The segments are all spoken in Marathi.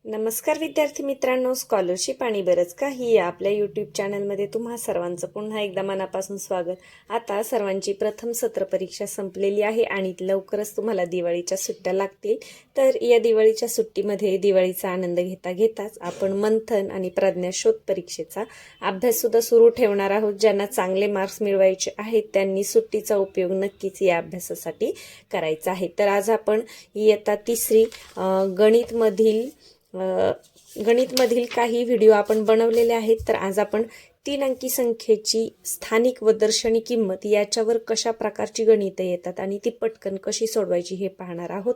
नमस्कार विद्यार्थी मित्रांनो, स्कॉलरशिप आणि बरंच काही या आपल्या यूट्यूब चॅनलमध्ये तुम्हा सर्वांचं पुन्हा एकदा मनापासून स्वागत. आता सर्वांची प्रथम सत्र परीक्षा संपलेली आहे आणि लवकरच तुम्हाला दिवाळीच्या सुट्ट्या लागतील. तर या दिवाळीच्या सुट्टीमध्ये दिवाळीचा आनंद घेताच आपण मंथन आणि प्रज्ञाशोध परीक्षेचा अभ्याससुद्धा सुरू ठेवणार आहोत. ज्यांना चांगले मार्क्स मिळवायचे आहेत त्यांनी सुट्टीचा उपयोग नक्कीच या अभ्यासासाठी करायचा आहे. तर आज आपण इयत्ता तिसरी गणितमधील काही व्हिडिओ आपण बनवलेले आहेत. तर आज आपण 3 अंकी संख्येची स्थानिक व दर्शनी किंमत याच्यावर कशा प्रकारची गणितं येतात आणि ती पटकन कशी सोडवायची हे पाहणार आहोत.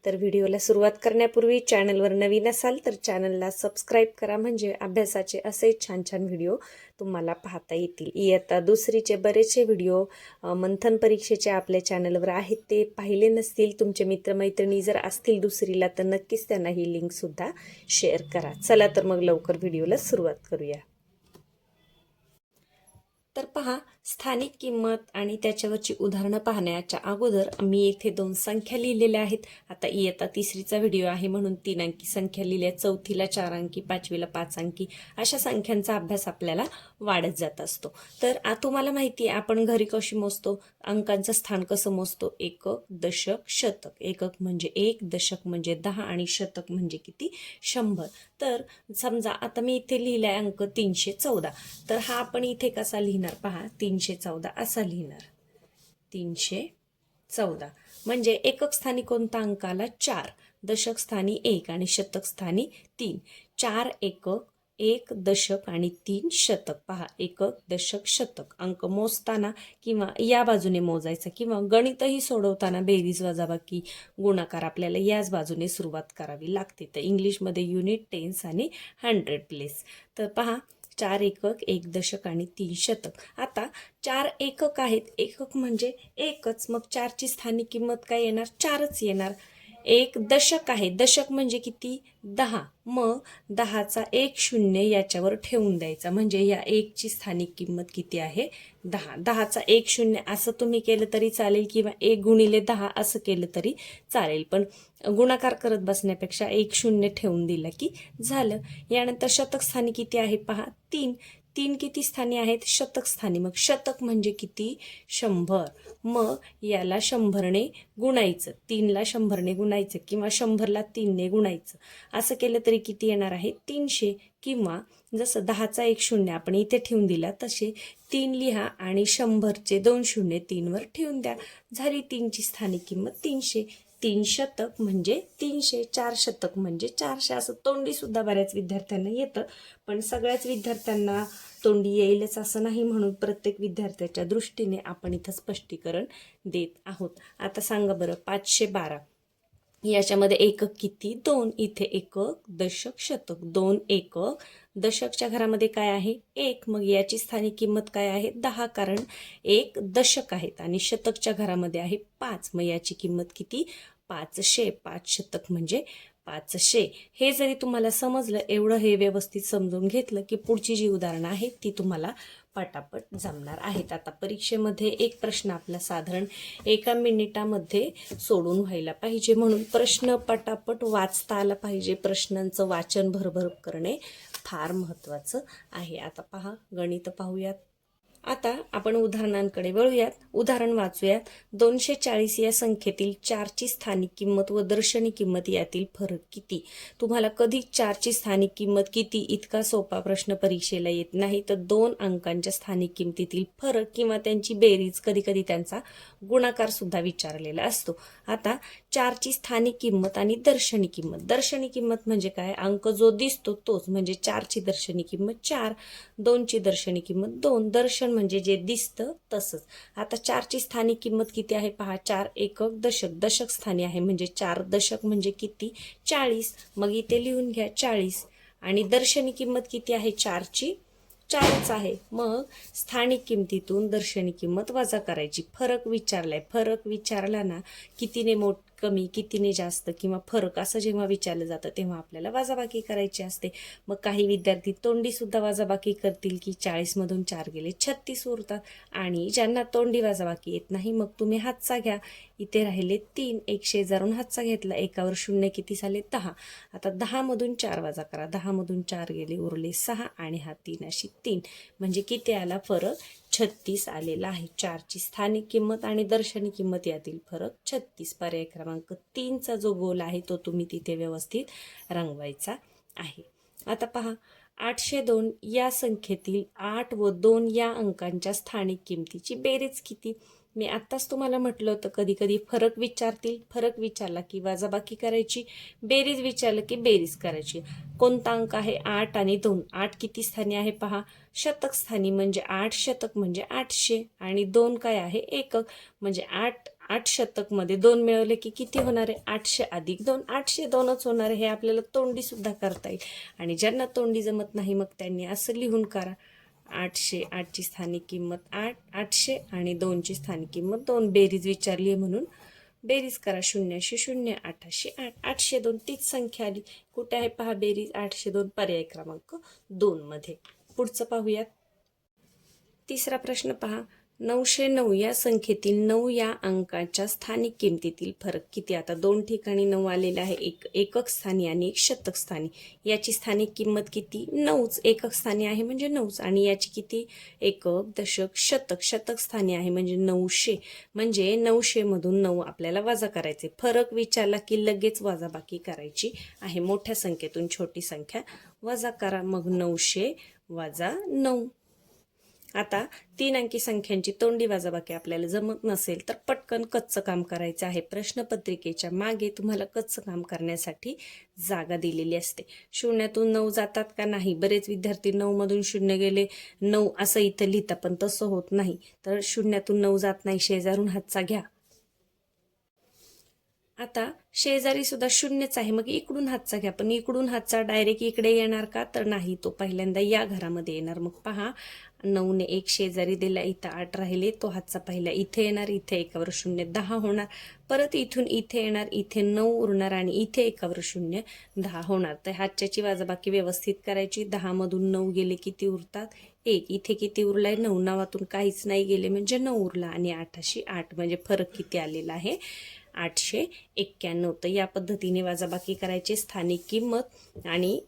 तर व्हिडिओला सुरुवात करण्यापूर्वी चॅनलवर नवीन असाल तर चॅनलला सबस्क्राईब करा, म्हणजे अभ्यासाचे असे छान छान व्हिडिओ तुम्हाला पाहता येतील. इयत्ता दुसरीचे बरेचसे व्हिडिओ मंथन परीक्षेचे आपल्या चॅनलवर आहेत, ते पाहिले नसतील तुमचे मित्रमैत्रिणी जर असतील दुसरीला तर नक्कीच त्यांना ही लिंकसुद्धा शेअर करा. चला तर मग लवकर व्हिडिओला सुरुवात करूया. तर पहा, स्थानिक किंमत आणि त्याच्यावरची उदाहरणं पाहण्याच्या अगोदर मी येथे 2 संख्या लिहिलेल्या आहेत. आता इयत्ता तिसरीचा व्हिडिओ आहे म्हणून 3 अंकी संख्या लिहिल्या, चौथीला 4 अंकी, 5वीला 5 अंकी, अशा संख्यांचा अभ्यास आपल्याला वाढत जात असतो. तर तुम्हाला माहिती आहे आपण घरी कशी मोजतो, अंकांचं स्थान कसं मोजतो, एकक, दशक, शतक. एकक म्हणजे 1, दशक म्हणजे 10 आणि शतक म्हणजे किती, 100. तर समजा आता मी इथे लिहिलाय अंक 314, तर हा आपण इथे कसा लिहिणार पहा, 314 असा लिहिणार. 314 म्हणजे एकक स्थानी कोणता अंक आला, 4, दशक स्थानी 1 आणि शतक स्थानी 3. 4 एकक, 1 दशक आणि 3 शतक. पहा, एकक, दशक, शतक. अंक मोजताना किंवा या बाजूने मोजायचा किंवा गणितही सोडवताना बेरीज वजाबाकी गुणाकार आपल्याला याच बाजूने सुरुवात करावी लागते. तर इंग्लिशमध्ये युनिट, टेन्स आणि 100 प्लेस. तर पहा, 4 एकक, 1 दशक आणि 3 शतक. आता 4 एकक आहेत, एकक म्हणजे एकच, मग 4ची स्थानिक किंमत काय येणार, 4च येणार. 1 दशक आहे, दशक म्हणजे किती, 10, मग 10चा 1 0 याच्यावर ठेवून द्यायचा, म्हणजे या 1ची स्थानिक किंमत किती आहे, 10. 10चा 1 0 असं तुम्ही केलं तरी चालेल किंवा 1 गुणिले 10 असं केलं तरी चालेल, पण गुणाकार करत बसण्यापेक्षा 1 0 ठेवून दिला की झालं. यानंतर शतक स्थानी किती आहे पहा, 3. 3 किती स्थानी आहेत, शतक स्थानी. मग शतक म्हणजे किती, 100. मग याला 100ने गुणायचं, 3ला 100ने गुणायचं किंवा 100ला 3ने गुणायचं. असं केलं तरी किती येणार आहे, 300. किंवा जसं 10चा 1 0 आपण इथे ठेवून दिला तसे 3 लिहा आणि 100चे 2 0 3वर ठेवून द्या, झाली 3ची स्थानिक किंमत 300. 3 शतक म्हणजे 300, 4 शतक म्हणजे 400. असं तोंडी सुद्धा बऱ्याच विद्यार्थ्यांना येतं, पण सगळ्याच विद्यार्थ्यांना तोंडी येईलच असं नाही, म्हणून प्रत्येक विद्यार्थ्याच्या दृष्टीने आपण इथं स्पष्टीकरण देत आहोत. आता सांगा बरं, 512 याच्यामध्ये एकक किती, 2. इथे एकक, दशक, शतक. 2 एकक, दशकच्या घरामध्ये काय आहे, 1, मग याची स्थानिक किंमत काय आहे, 10, कारण 1 दशक आहेत. आणि शतकच्या घरामध्ये आहे 5, मग याची किंमत किती, 500. 5 शतक म्हणजे 500. हे जरी तुम्हाला समजलं, एवढं हे व्यवस्थित समजून घेतलं की पुढची जी उदाहरणं आहेत ती तुम्हाला पटापट जमणार आहेत. आता परीक्षेमध्ये एक प्रश्न आपला साधारण 1 मिनिटामध्ये सोडून व्हायला पाहिजे, म्हणून प्रश्न पटापट वाचता आला पाहिजे. प्रश्नांचं वाचन भरभर करणे फार महत्त्वाचं आहे. आता पहा, गणित पाहूयात. आता आपण उदाहरणांकडे वळूयात, उदाहरण वाचूयात. 240 या संख्येतील 4ची स्थानिक किंमत व दर्शनी किंमत यातील फरक किती. तुम्हाला कधी 4ची स्थानिक किंमत किती इतका सोपा प्रश्न परीक्षेला येत नाही, तर 2 अंकांच्या स्थानिक किंमतीतील फरक किंवा त्यांची बेरीज, कधी कधी त्यांचा गुणाकार सुद्धा विचारलेला असतो. आता 4ची स्थानिक किंमत आणि दर्शनी किंमत. दर्शनी किंमत म्हणजे काय, अंक जो दिसतो तोच, म्हणजे 4ची दर्शनी किंमत 4, 2ची दर्शनी किंमत 2. दर्शन म्हणजे जे दिसतं तसंच. आता 4ची स्थानिक किंमत किती आहे पहा, 4 एकक, दशक. दशक स्थानी आहे म्हणजे 4 दशक म्हणजे किती, 40. मग इथे लिहून घ्या 40. आणि दर्शनी किंमत किती आहे, 4ची 4च आहे. मग स्थानिक किंमतीतून दर्शनी किंमत वजा करायची. फरक विचारलाय, फरक विचारला ना, कितीने कमी, कितीने जास्त किंवा फरक असं जेव्हा विचारलं जातं तेव्हा आपल्याला वजाबाकी करायची असते. मग काही विद्यार्थी तोंडी सुद्धा वजाबाकी करतील की 40 मधून 4 गेले 36 उरतात. आणि ज्यांना तोंडी वजाबाकी येत नाही, मग तुम्ही हातचा घ्या. इथे राहिले 3, एक शेजारून हातचा घेतला, एकावर शून्य किती झाले 10. आता 10 मधून 4 वजा करा, 10 मधून 4 गेले उरले 6 आणि हा 3 अशी 3 म्हणजे किती आला फरक 36 आलेला आहे. 4ची स्थानिक किंमत आणि दर्शनी किंमत यातील फरक 36. पर्याय क्रमांक 3चा जो गोल आहे तो तुम्ही तिथे व्यवस्थित रंगवायचा आहे. आता पहा 802 या संख्येतील 8 व 2 या अंकांच्या स्थानिक किमतीची बेरीज किती. मी आत्ताच तुम्हाला म्हटलं होतं कधी कधी फरक विचारतील, फरक विचारला की वजाबाकी करायची, बेरीज विचारलं की बेरीज करायची. कोणता अंक आहे 8 आणि 2. 8 किती स्थानी आहे पहा, शतक स्थानी म्हणजे 8 शतक म्हणजे 800 आणि 2 काय आहे एकक म्हणजे 8 शतक मध्ये 2 मिळवले की किती होणार आहे 800 अधिक 2 802च होणार आहे. हे आपल्याला तोंडी सुद्धा करता येईल आणि ज्यांना तोंडी जमत नाही मग त्यांनी असं लिहून करा. 800, 8ची स्थानिक किंमत 8, 800 आणि 2ची स्थानिक किंमत 2. बेरीज विचारली आहे म्हणून बेरीज करा. 0 0 8 8 802 तीच संख्या आली. कुठे आहे पहा बेरीज 802 पर्याय क्रमांक 2 मध्ये. पुढचं पाहूयात. तिसरा प्रश्न पहा 909 या संख्येतील 9 या अंकाच्या स्थानिक किमतीतील फरक किती. आता 2 ठिकाणी 9 आलेला आहे, एक एकक स्थानी आणि एक शतक स्थानी. याची स्थानिक किंमत किती 9च, एकक स्थानी आहे म्हणजे 9च आणि याची किती एकक दशक शतक शतक स्थानी आहे म्हणजे 900 म्हणजे 900 मधून 9 आपल्याला वजा करायचे. फरक विचारला की लगेच वजाबाकी करायची आहे. मोठ्या संख्येतून छोटी संख्या वजा करा, मग 900 वजा 9. आता 3 अंकी संख्यांची तोंडी वजाबाकी आपल्याला जमत नसेल तर पटकन कच्चं काम करायचं आहे. प्रश्नपत्रिकेच्या मागे तुम्हाला कच्चं काम करण्यासाठी जागा दिलेली असते. शून्यातून 9 जातात का नाही. बरेच विद्यार्थी 9 मधून 0 गेले 9 असं इथं लिहिता, पण तसं होत नाही. तर शून्यातून 9 जात नाही, शेजारून हातचा घ्या. आता शेजारी सुद्धा शून्यच आहे, मग इकडून हातचा घ्या, पण इकडून हातचा डायरेक्ट इकडे येणार का तर नाही, तो पहिल्यांदा या घरामध्ये येणार. मग पहा 9 ने 1 शेजारी दिला, इथं 8 राहिले, तो हातचा पहिला इथे येणार, इथे एकावर 0 10 होणार, परत इथून इथे येणार, इथे 9 उरणार आणि इथे एकावर 0 10 होणार. तर हातच्याची वजाबाकी व्यवस्थित करायची. 10 मधून 9 गेले किती उरतात 1, इथे किती उरलाय 9, नावातून काहीच नाही गेले म्हणजे 9 उरला आणि 8 8 म्हणजे फरक किती आलेला आहे 891. तर या पद्धतीने वजाबाकी करायची. स्थानिक किंमत आणि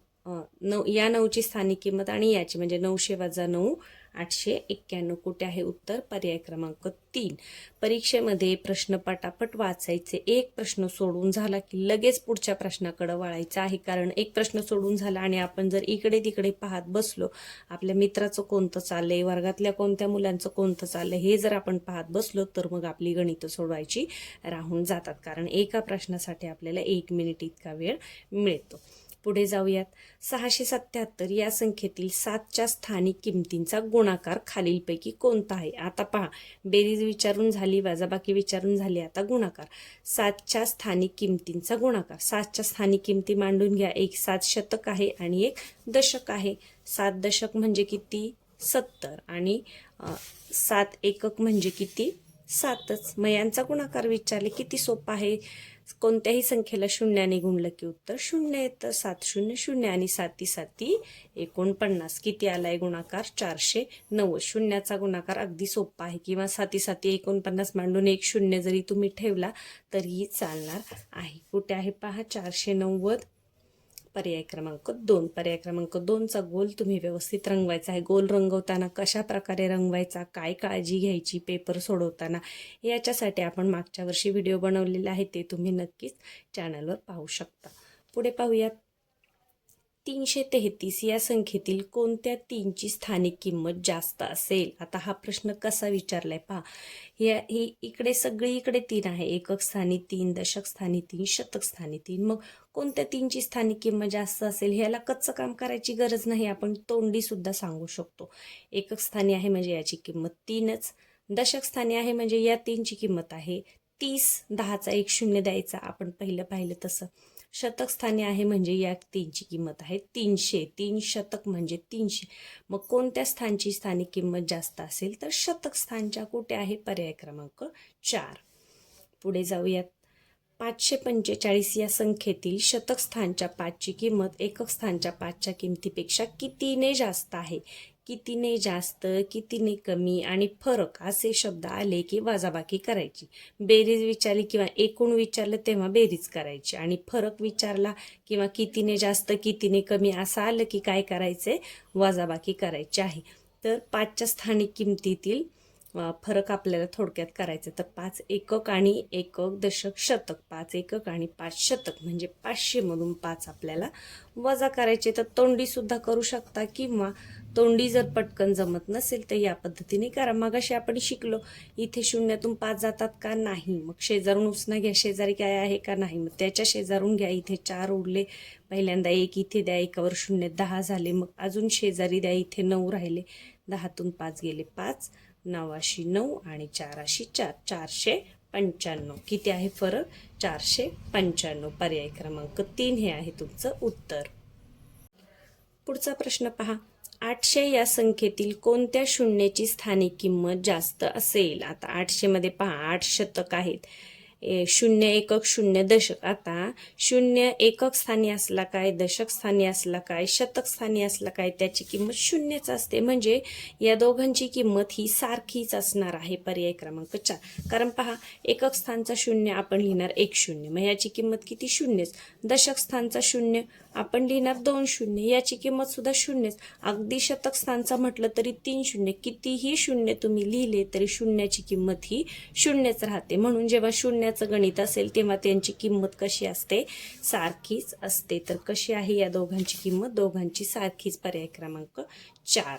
9ची स्थानिक किंमत आणि याची म्हणजे 900 वजा 9 891. कुठे आहे उत्तर पर्याय क्रमांक 3. परीक्षेमध्ये प्रश्न पटापट वाचायचे. एक प्रश्न सोडून झाला की लगेच पुढच्या प्रश्नाकडे वळायचं आहे, कारण एक प्रश्न सोडून झाला आणि आपण जर इकडे तिकडे पाहत बसलो, आपल्या मित्राचं कोणतं चाललंय, वर्गातल्या कोणत्या मुलांचं कोणतं चाललंय हे जर आपण पाहत बसलो तर मग आपली गणितं सोडवायची राहून जातात, कारण एका प्रश्नासाठी आपल्याला 1 मिनिट इतका वेळ मिळतो. पुढे जाऊयात. 677 या संख्येतील 7च्या स्थानिक किमतींचा गुणाकार खालीलपैकी कोणता आहे. आता पहा बेरीज विचारून झाली, वजाबाकी विचारून झाली, आता गुणाकार. 7च्या स्थानिक किमतींचा गुणाकार. 7च्या स्थानिक किमती मांडून घ्या. एक 7 शतक आहे आणि एक दशक आहे. 7 दशक म्हणजे किती 70 आणि 7 एकक म्हणजे किती 7च. मग यांचा गुणाकार विचारले, किती सोपा आहे. कोणत्याही संख्येला शून्याने गुणलं की उत्तर 0 येतं. 7 0 0 आणि 7 7 49. किती आलाय गुणाकार 490. शून्याचा गुणाकार अगदी सोपा आहे, किंवा 7 7 49 मांडून एक 0 जरी तुम्ही ठेवला तरीही चालणार आहे. कुठे आहे पहा 490 पर्याय क्रमांक 2. पर्याय क्रमांक 2चा गोल तुम्ही व्यवस्थित रंगवायचा आहे. गोल रंगवताना कशा प्रकारे रंगवायचा, काय काळजी घ्यायची पेपर सोडवताना, याच्यासाठी आपण मागच्या वर्षी व्हिडिओ बनवलेला आहे, ते तुम्ही नक्कीच चॅनलवर पाहू शकता. पुढे पाहूयात. 333 या संख्येतील कोणत्या 3ची स्थानिक किंमत जास्त असेल. आता हा प्रश्न कसा विचारलाय पहा. ही इकडे सगळीकडे 3 आहे. एकक स्थानी 3, दशक स्थानी 3, शतक स्थानी 3. मग कोणत्या 3ची स्थानिक किंमत जास्त असेल. ह्याला कच्चं काम करायची गरज नाही, आपण तोंडी सुद्धा सांगू शकतो. एकक स्थानी आहे म्हणजे याची किंमत 3च. दशक स्थानी आहे म्हणजे या 3ची किंमत आहे 30. 10चा एक 0 द्यायचा, आपण पाहिलं तसं. शतक स्थानी आहे म्हणजे या 3ची किंमत आहे 300. 3 शतक म्हणजे 300. मग कोणत्या स्थानची स्थानिक किंमत जास्त असेल तर शतक स्थानच्या. कुठे आहे पर्याय क्रमांक 4. पुढे जाऊयात. 545 या संख्येतील शतक स्थानच्या 5ची किंमत एकक स्थानच्या 5च्या किमतीपेक्षा कितीने जास्त आहे. कितीने जास्त, कितीने कमी आणि फरक असे शब्द आले की वजाबाकी करायची. बेरीज विचारली किंवा एकूण विचारलं तेव्हा बेरीज करायची आणि फरक विचारला किंवा कितीने जास्त, कितीने कमी असं आलं की काय करायचे, वजाबाकी करायची आहे. तर 5च्या स्थानिक किमतीतील फरक आपल्याला थोडक्यात करायचं. तर 5 एकक आणि एकक दशक शतक, 5 एकक आणि 5 शतक म्हणजे 500 मधून 5 आपल्याला वजा करायचे. तर तोंडी सुद्धा करू शकता किंवा तोंडी जर पटकन जमत नसेल तर या पद्धतीने करा. मगाशी आपण शिकलो इथे शून्यातून 5 जातात का नाही, मग शेजारून उसना घ्या, शेजारी काय आहे का नाही, मग त्याच्या शेजारून घ्या. इथे 4 उरले, पहिल्यांदा 1 इथे द्या, एकावर 0 10 झाले, मग अजून शेजारी द्या, इथे 9 राहिले, 10तून 5 गेले 5, 9 9 आणि 4 4, 495. किती आहे फरक? 495. पर्याय क्रमांक 3 हे आहे तुमचं उत्तर. पुढचा प्रश्न पहा. 800 या संख्येतील कोणत्या शून्याची स्थानिक किंमत जास्त असेल? आता 800 मध्ये पहा 8 शतक आहेत, 0 एकक 0 दशक. आता 0 एकक स्थानी असला काय, दशक स्थानी असला काय, शतक स्थानी असला काय, त्याची किंमत 0च असते. म्हणजे या दोघांची किंमत ही सारखीच असणार आहे. पर्याय क्रमांक 4. कारण पहा एकक स्थानचा 0 आपण लिहिणार 1 0, मग याची किंमत किती? 0च. दशक स्थानचा 0 आपण लिहिणार 2 0, याची किंमत सुद्धा 0च. अगदी शतक स्थानचा म्हटलं तरी 3 0. कितीही 0 तुम्ही लिहिले तरी शून्याची किंमत ही 0च राहते. म्हणून जेव्हा शून्याचं गणित असेल तेव्हा त्यांची किंमत कशी असते? सारखीच असते. तर कशी आहे या दोघांची किंमत? दोघांची सारखीच. पर्याय क्रमांक 4.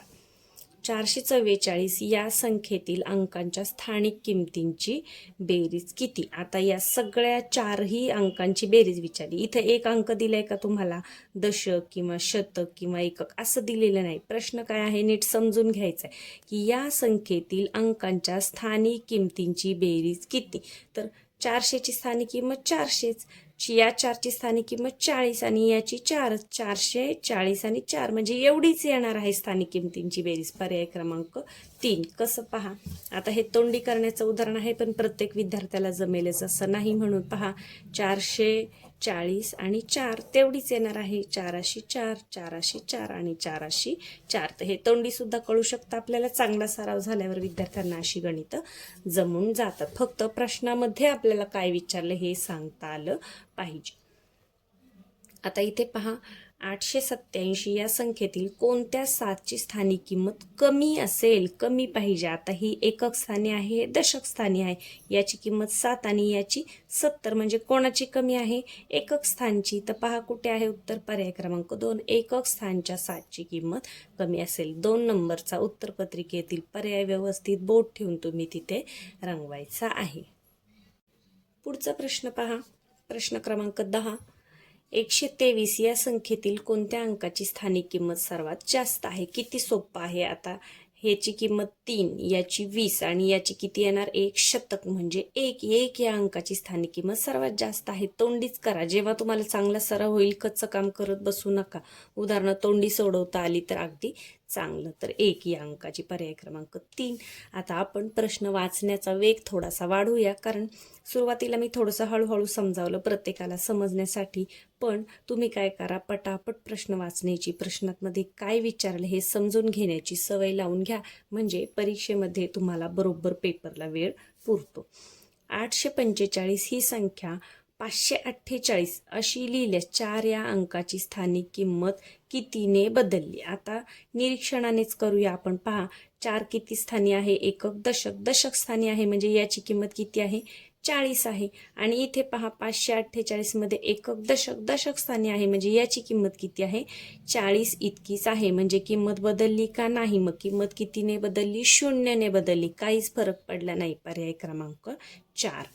444 या संख्येतील अंकांच्या स्थानिक किमतींची बेरीज किती? आता या सगळ्या 4ही अंकांची बेरीज विचारली. इथे एक अंक दिलाय का तुम्हाला? दशक किंवा शतक किंवा एकक असं दिलेलं नाही. प्रश्न काय आहे नीट समजून घ्यायचा आहे की या संख्येतील अंकांच्या स्थानिक किमतींची बेरीज किती? तर 400ची स्थानिक किंमत 400च, या 4ची स्थानिक किंमत 40 आणि याची 4, 440 आणि 4 म्हणजे एवढीच येणार आहे स्थानिक किमतींची बेरीज. पर्याय क्रमांक 3. कसं पहा, आता हे तोंडी करण्याचं उदाहरण आहे पण प्रत्येक विद्यार्थ्याला जमेलच असं नाही. म्हणून पहा 440 आणि 4 तेवढीच येणार आहे. 4 4, 4 4 आणि 4 4. तर हे तोंडी सुद्धा कळू शकतं आपल्याला. चांगला सराव झाल्यावर विद्यार्थ्यांना अशी गणितं जमून जातात. फक्त प्रश्नामध्ये आपल्याला काय विचारलं हे सांगता आलं पाहिजे. आता इथे पहा 887 या संख्येतील कोणत्या 7ची स्थानिक किंमत कमी असेल? कमी पाहिजे. आता ही एकक स्थानी आहे, दशक स्थानी आहे, याची किंमत 7 आणि याची 70 म्हणजे कोणाची कमी आहे? एकक स्थानची. तर पहा कुठे आहे उत्तर? पर्याय क्रमांक 2. एकक स्थानच्या 7ची किंमत कमी असेल. 2 नंबरचा उत्तरपत्रिकेतील पर्याय व्यवस्थित बोट ठेवून तुम्ही तिथे रंगवायचा आहे. पुढचा प्रश्न पहा. प्रश्न क्रमांक 10. 123 या संख्येतील कोणत्या अंकाची स्थानिक किंमत सर्वात जास्त आहे? किती सोपं आहे. आता ह्याची किंमत 3, याची 20 आणि याची किती येणार? 1 शतक म्हणजे 1 या अंकाची स्थानिक किंमत सर्वात जास्त आहे. तोंडीच करा. जेव्हा तुम्हाला चांगला सराव होईल कच्चं काम करत बसू नका. उदाहरणं तोंडी सोडवता आली तर अगदी चांगलं. तर 1 या अंकाची. पर्याय क्रमांक 3. आता आपण प्रश्न वाचण्याचा वेग थोडासा वाढवूया, कारण सुरुवातीला मी थोडंसं हळूहळू समजावलं प्रत्येकाला समजण्यासाठी. पण तुम्ही काय करा, पटापट प्रश्न वाचण्याची, प्रश्नांमध्ये काय विचारलं हे समजून घेण्याची सवय लावून घ्या. म्हणजे परीक्षेमध्ये तुम्हाला बरोबर पेपरला वेळ पुरतो. 845 ही संख्या 548 अशी लिहिल्यास 4 या अंकाची स्थानिक किंमत कितीने बदलली? आता निरीक्षणानेच करूया आपण. पहा 4 किती स्थानी आहे? एकक दशक. दशक स्थानी आहे म्हणजे याची किंमत किती आहे? 40 आहे. आणि इथे पहा 548 मध्ये एकक दशक. दशक स्थानी आहे म्हणजे याची किंमत किती आहे? 40 इतकीच आहे. म्हणजे किंमत बदलली का? नाही. मग किंमत कितीने बदलली? 0ने बदलली. काहीच फरक पडला नाही. पर्याय क्रमांक 4.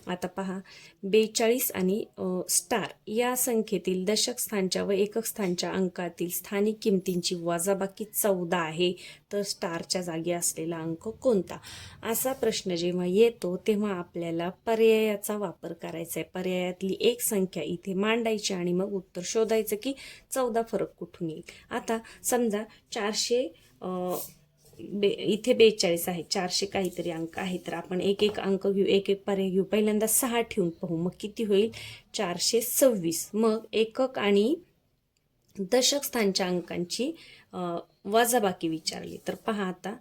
आता पहा 42 आणि स्टार या संख्येतील दशक स्थानच्या व एकक स्थानच्या अंकातील स्थानिक किमतींची वजाबाकी 14 आहे. तर स्टारच्या जागी असलेला अंक कोणता? असा प्रश्न जेव्हा येतो तेव्हा आपल्याला पर्यायाचा वापर करायचा आहे. पर्यायातली एक संख्या इथे मांडायची आणि मग उत्तर शोधायचं की 14 फरक कुठून येईल. आता समजा 400 इथे 42 आहे, 400 काहीतरी अंक आहे, तर आपण एक एक अंक घेऊ, एक एक पर्याय घेऊ. पहिल्यांदा 6 ठेवून पाहू, मग किती होईल? 426. मग एकक आणि दशक स्थानच्या अंकांची वजाबाकी विचारली तर पहा आता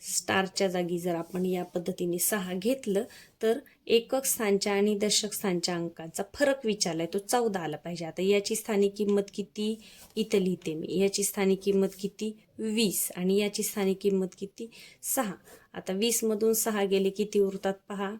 स्टारच्या जागी जर आपण या पद्धतीने 6 घेतलं तर एकक स्थानच्या आणि दशक स्थानच्या अंकांचा फरक विचारलाय तो 14 आला पाहिजे. आता याची स्थानिक किंमत किती इथं लिहिते मी. याची स्थानिक किंमत किती 20 आणि याची स्थानिक किंमत किती 6. आता 20 मधून 6 गेले किती उरतात पहा.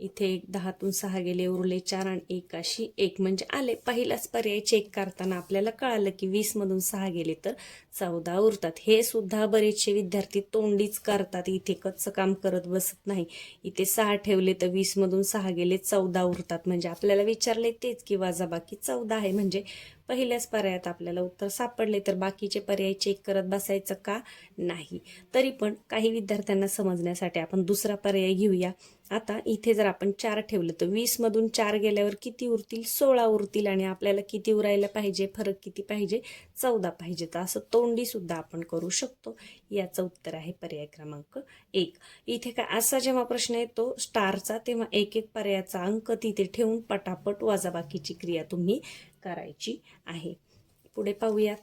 इथे 10तून 6 गेले उरले 4 आणि 1 अशी 1 म्हणजे आले. पहिलाच पर्याय चेक करताना आपल्याला कळालं की 20 मधून 6 गेले तर 14 उरतात. हे सुद्धा बरेचसे विद्यार्थी तोंडीच करतात, इथे कच्चं काम करत बसत नाही. इथे 6 ठेवले तर 20 मधून 6 गेले 14 उरतात. म्हणजे आपल्याला विचारले तेच की वजाबाकी 14 आहे. म्हणजे पहिल्याच पर्यायात आपल्याला उत्तर सापडले तर बाकीचे पर्याय चेक करत बसायचं का नाही. तरी पण काही विद्यार्थ्यांना समजण्यासाठी आपण दुसरा पर्याय घेऊया. आता इथे जर आपण 4 ठेवलं तर 20 मधून 4 गेल्यावर किती उरतील 16 उरतील आणि आपल्याला किती उरायला पाहिजे, फरक किती पाहिजे 14 पाहिजे. तर असं तोंडी सुद्धा आपण करू शकतो. याचं उत्तर आहे पर्याय क्रमांक 1. इथे काय असा जेव्हा प्रश्न येतो स्टारचा तेव्हा एक एक पर्यायाचा अंक तिथे ठेवून पटापट वजाबाकीची क्रिया तुम्ही करायची आहे. पुढे पाहूया.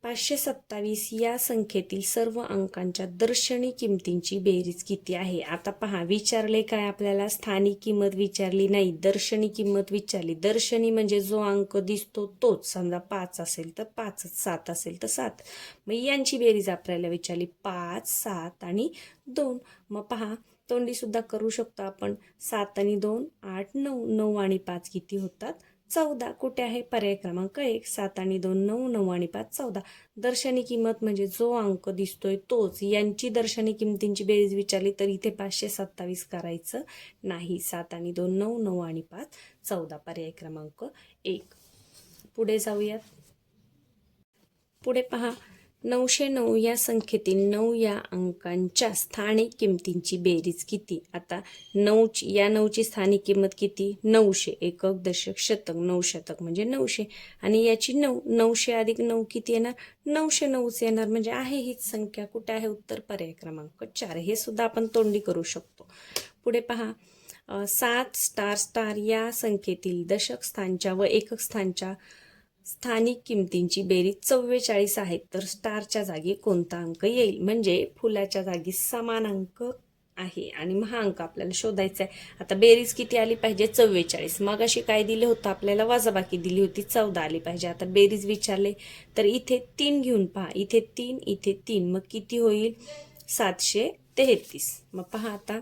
527 या संख्येतील सर्व अंकांच्या दर्शनी किमतींची बेरीज किती आहे. आता पहा विचारले काय आपल्याला, स्थानिक किंमत विचारली नाही, दर्शनी किंमत विचारली. दर्शनी म्हणजे जो अंक दिसतो तोच. समजा 5 असेल तर 5, 7 असेल तर 7. मग यांची बेरीज आपल्याला विचारली 5, 7 आणि 2. मग पहा तोंडी सुद्धा करू शकतो आपण. 7 आणि 2 8, 9. 9 आणि 5 किती होतात 14. कुठे आहे पर्याय क्रमांक 1. 7 आणि 2 9, 9 आणि 5 14. दर्शनी किंमत म्हणजे जो अंक दिसतोय तोच. यांची दर्शनी किमतींची बेरीज विचारली तर इथे 527 करायचं नाही. 7 आणि 2 9, 9 आणि 5 14. पर्याय क्रमांक 1. पुढे जाऊयात. पुढे पहा 909 या संख्येतील 9 या अंकांच्या स्थानिक किमतींची बेरीज किती. आता 9ची स्थानिक किंमत किती 900. एकक दशक शतक 9 शतक म्हणजे 900 आणि याची 900 अधिक 9 किती येणार 909च येणार. म्हणजे आहे हीच संख्या. कुठे आहे उत्तर पर्याय क्रमांक 4. हे सुद्धा आपण तोंडी करू शकतो. पुढे पहा 7 स्टार स्टार या संख्येतील दशक स्थानच्या व एकक स्थानच्या स्थानिक किमतींची बेरीज 44 आहे. तर स्टारच्या जागी कोणता अंक येईल. म्हणजे फुलाच्या जागी समान अंक आहे आणि हा अंक आपल्याला शोधायचा आहे. आता बेरीज किती आली पाहिजे 44. मग अशी काय दिले होतं आपल्याला वजाबाकी दिली होती 14 आली पाहिजे. आता बेरीज विचारले तर इथे 3 घेऊन पहा. इथे 3 इथे 3 मग किती होईल 733. मग पहा आता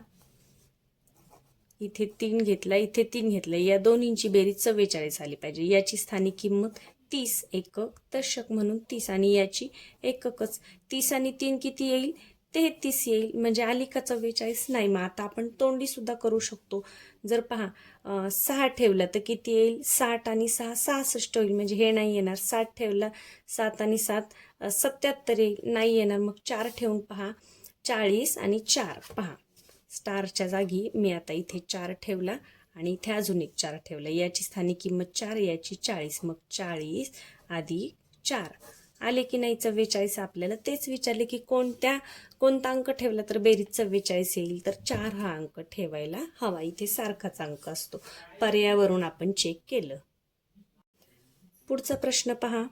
इथे 3 घेतला इथे 3 घेतला या दोन्हींची बेरीज 44 आली पाहिजे. याची स्थानिक किंमत 30 एकक दशक म्हणून 30 आणि याची एककच. 30 आणि 3 किती येईल 33 येईल. म्हणजे आली का 44 नाही. मग आता आपण तोंडी सुद्धा करू शकतो. जर पहा 6 ठेवलं तर किती येईल 60 आणि 6 66 होईल. म्हणजे हे नाही येणार. 60 ठेवलं 7 आणि 7 77 येईल नाही येणार. मग 4 ठेवून पहा 40 आणि 4 पहा स्टारच्या जागी मी आता इथे 4 ठेवला आणि इथे अजून एक 4 ठेवला. याची स्थानिक किंमत 4 याची 40. मग 40 अधिक 4 आले की नाही 44. आपल्याला तेच विचारले की कोणता अंक ठेवला तर बेरीज 44 येईल. तर 4 हा अंक ठेवायला हवा. इथे सारखाच अंक असतो. पर्यायावरून आपण चेक केलं. पुढचा प्रश्न पहा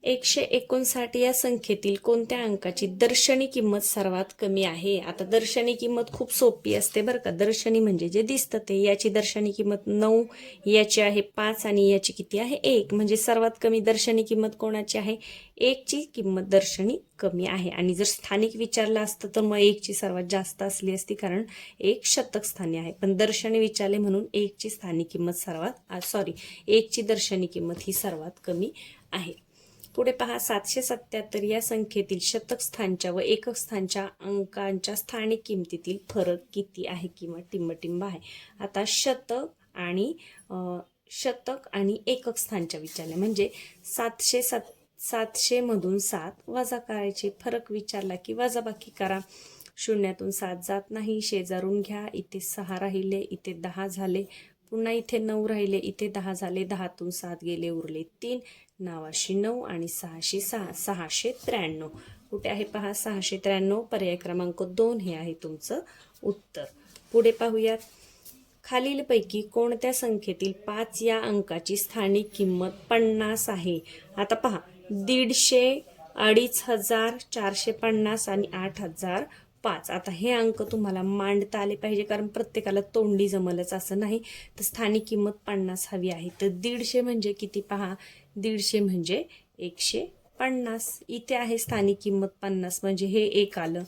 159 या संख्येतील कोणत्या अंकाची दर्शनी किंमत सर्वात कमी आहे. आता दर्शनी किंमत खूप सोपी असते बरं का. दर्शनी म्हणजे जे दिसतं ते. याची दर्शनी किंमत 9 याची आहे 5 आणि याची किती आहे 1. म्हणजे सर्वात कमी दर्शनी किंमत कोणाची आहे 1 ची किंमत दर्शनी कमी आहे. आणि जर स्थानिक विचारलं असतं तर मग 1 ची सर्वात जास्त असली असती कारण 1 शतक स्थानी आहे. पण दर्शनी विचारले म्हणून 1 ची स्थानिक किंमत 1 ची दर्शनी किंमत ही सर्वात कमी आहे. पुढे पहा 777 या संख्येतील शतक स्थानच्या व एकक स्थानच्या अंकांच्या स्थानिक किमतीतील फरक किती आहे किंवा टिंबटिंब आहे. आता शतक आणि एकक स्थानच्या विचारल्या म्हणजे 700 मधून 7 वजा करायचे. फरक विचारला की वजाबाकी करा. 0तून 7 जात नाही. शेजारून घ्या. इथे 6 राहिले इथे 10 झाले. पुन्हा इथे 9 राहिले इथे 10 झाले. 10तून 7 गेले उरले 3. 9 9 आणि 6 6 693. कुठे आहे पहा 693. पर्याय क्रमांक 2 हे आहे तुमचं उत्तर. पुढे पाहूयात खालीलपैकी कोणत्या संख्येतील 5 या अंकाची स्थानिक किंमत 50 आहे? आता पहा, 150, 2500, 450 आणि 8005. आता हे अंक तुम्हाला मांडता आले पाहिजे, कारण प्रत्येकाला तोंडी जमलच असं नाही. तर स्थानिक किंमत 50 हवी आहे. तर 150 म्हणजे किती पहा, 150 म्हणजे 150. इथे आहे स्थानिक किंमत 50 म्हणजे हे एक आलं.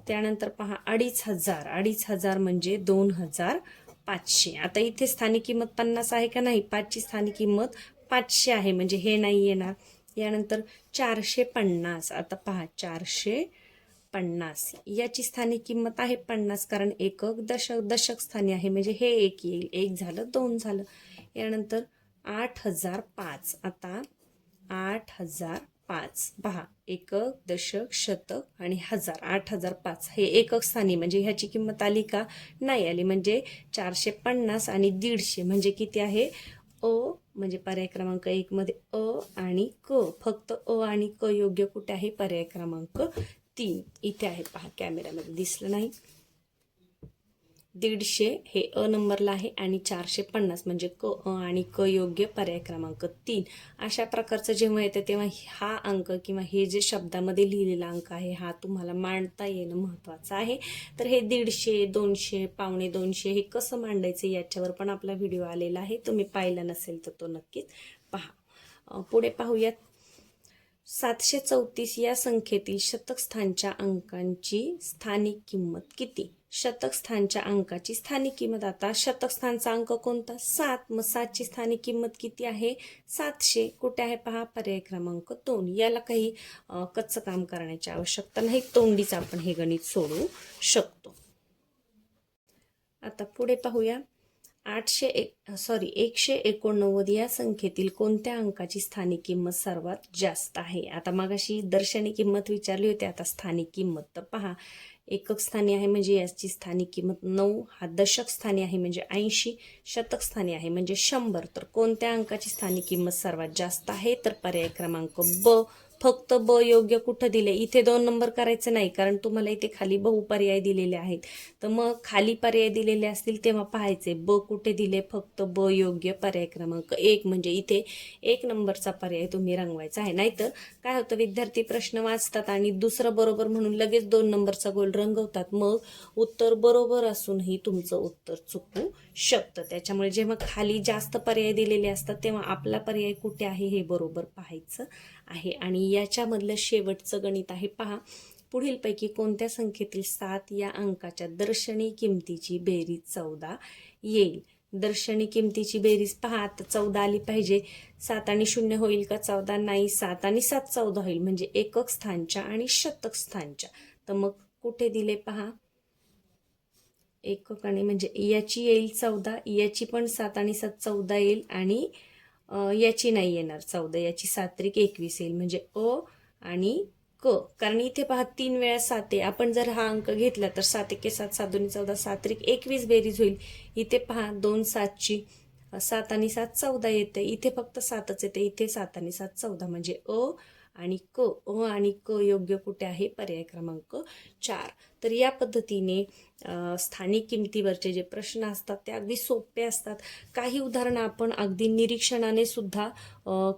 त्यानंतर पहा 2500, 2500 म्हणजे 2500. आता इथे स्थानिक किंमत 50 आहे का नाही, 5ची स्थानिक किंमत 500 आहे म्हणजे हे नाही येणार. यानंतर 450. आता पहा 450 याची स्थानिक किंमत आहे 50, कारण एकक दशक स्थानी आहे म्हणजे हे एक येईल. एक झालं, दोन झालं. यानंतर 8005. आता 8005 पहा, एकक दशक शतक आणि हजार. 8005 हे एकक स्थानी म्हणजे ह्याची किंमत आली का, नाही आली. म्हणजे 450 आणि 150 म्हणजे किती आहे, अ म्हणजे पर्याय क्रमांक 1 मध्ये अ आणि क. फक्त अ आणि क योग्य कुठे आहे, पर्याय क्रमांक 3 इथे आहे. पहा कॅमेऱ्यामध्ये दिसलं नाही. 150 हे अ नंबरला आहे आणि 450 म्हणजे क, अ आणि क योग्य, पर्याय क्रमांक 3. अशा प्रकारचं जेव्हा येतं तेव्हा हा अंक किंवा हे जे शब्दामध्ये लिहिलेला अंक आहे हा तुम्हाला मांडता येणं महत्त्वाचं आहे. तर हे 150, 200, पावणे 200 हे कसं मांडायचं याच्यावर पण आपला व्हिडिओ आलेला आहे. तुम्ही पाहिला नसेल तर तो नक्कीच पहा. पुढे पाहूयात. 734 या संख्येतील शतक स्थानच्या अंकांची स्थानिक किंमत किती? शतक स्थानच्या अंकाची स्थानिक किंमत. आता शतक स्थानचा अंक कोणता, 7. मग 7ची स्थानिक किंमत किती आहे, 700. कुठे आहे पहा, पर्याय क्रमांक 2. याला काही कच्चं काम करण्याची आवश्यकता नाही, तोंडीच आपण हे गणित सोडवू शकतो. आता पुढे पाहूया. 189 या संख्येतील कोणत्या अंकाची स्थानिक किंमत सर्वात जास्त आहे? आता मगाशी दर्शनी किंमत विचारली होती, आता स्थानिक किंमत. तर पहा, एकक स्थानी आहे म्हणजे याची स्थानिक किंमत 9. हा दशक स्थानी आहे म्हणजे 80. शतक स्थानी आहे म्हणजे 100. तर कोणत्या अंकाची स्थानिक किंमत सर्वात जास्त आहे? तर पर्याय क्रमांक ब. फक्त ब योग्य कुठं दिले, इथे 2 नंबर करायचं नाही, कारण तुम्हाला इथे खाली बहुपर्याय दिलेले आहेत. तर मग खाली पर्याय दिलेले असतील तेव्हा पाहायचे ब कुठे दिले, फक्त ब योग्य, पर्याय क्रमांक 1 म्हणजे इथे 1 नंबरचा पर्याय तुम्ही रंगवायचा आहे. नाहीतर काय होतं, विद्यार्थी प्रश्न वाचतात आणि दुसरं बरोबर म्हणून लगेच 2 नंबरचा गोल रंगवतात. मग उत्तर बरोबर असूनही तुमचं उत्तर चुकू शकतं. त्याच्यामुळे जेव्हा खाली जास्त पर्याय दिलेले असतात तेव्हा आपला पर्याय कुठे आहे हे बरोबर पाहायचं आहे. आणि याच्यामधलं शेवटचं गणित आहे पहा. पुढीलपैकी कोणत्या संख्येतील 7 या अंकाच्या दर्शनी किमतीची बेरीज 14 येईल? दर्शनी किमतीची बेरीज पहा, आता 14 आली पाहिजे. 7 आणि 0 होईल का 14? नाही. 7 आणि 7 14 होईल म्हणजे एकक स्थानच्या आणि शतक स्थानच्या. तर मग कुठे दिले पहा, एकक आणि म्हणजे याची येईल 14, याची पण 7 आणि 7 14 येईल आणि याची नाही येणार 14, याची 7 त्रिक 21 येईल म्हणजे अ आणि क. कारण इथे पहा 3 वेळा 7 आहे. आपण जर हा अंक घेतला तर 7 एके 7, 7 दोन्ही 14, 7 त्रिक 21 बेरीज होईल. इथे पहा 2 7ची 7 आणि 7 14 येते. इथे फक्त 7च येते, इथे 7 आणि 7 14 म्हणजे अ आणि क. अ आणि क योग्य कुठे आहे, पर्याय क्रमांक 4. तर या पद्धतीने स्थानिक किमतीवरचे जे प्रश्न असतात ते अगदी सोपे असतात. काही उदाहरणं आपण अगदी निरीक्षणाने सुद्धा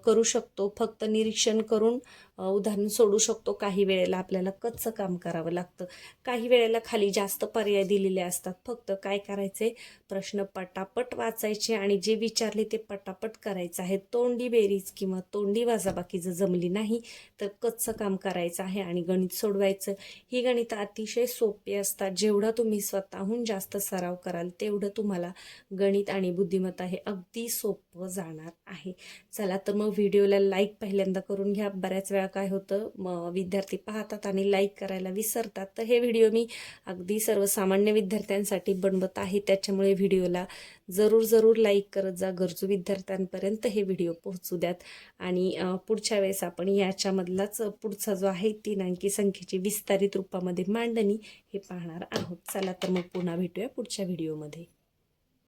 करू शकतो. फक्त निरीक्षण करून उदाहरण सोडू शकतो. काही वेळेला आपल्याला कच्चं काम करावं लागतं. काही वेळेला खाली जास्त पर्याय दिलेले असतात. फक्त काय करायचे, प्रश्न पटापट वाचायचे आणि जे विचारले ते पटापट करायचं आहे. तोंडी बेरीज किंवा तोंडी वजाबाकी जर जमली नाही तर कच्चं काम करायचं आहे आणि गणित सोडवायचं. ही गणित अतिशय सोपी असतात. जेवढा तुम्ही स्वतःहून जास्त सराव कराल तेवढं तुम्हाला गणित आणि बुद्धिमत्ता हे अगदी सोपं जाणार आहे. चला तर मग व्हिडिओला लाईक पहिल्यांदा करून घ्या. बऱ्याच वेळा काय होतं, विद्यार्थी पाहतात आणि लाईक करायला विसरतात. तर हे व्हिडिओ मी अगदी सर्वसामान्य विद्यार्थ्यांसाठी बनवत आहे, त्याच्यामुळे व्हिडिओला जरूर लाईक करत जा. गरजू विद्यार्थ्यांपर्यंत हे व्हिडिओ पोहोचू द्यात. आणि पुढच्या वेळेस आपण याच्यामधलाच पुढचा जो आहे 3 अंकी संख्येची विस्तारित रूपामध्ये मांडणी हे पाहणार आहोत. चला तर मग पुन्हा भेटूया पुढच्या व्हिडिओमध्ये.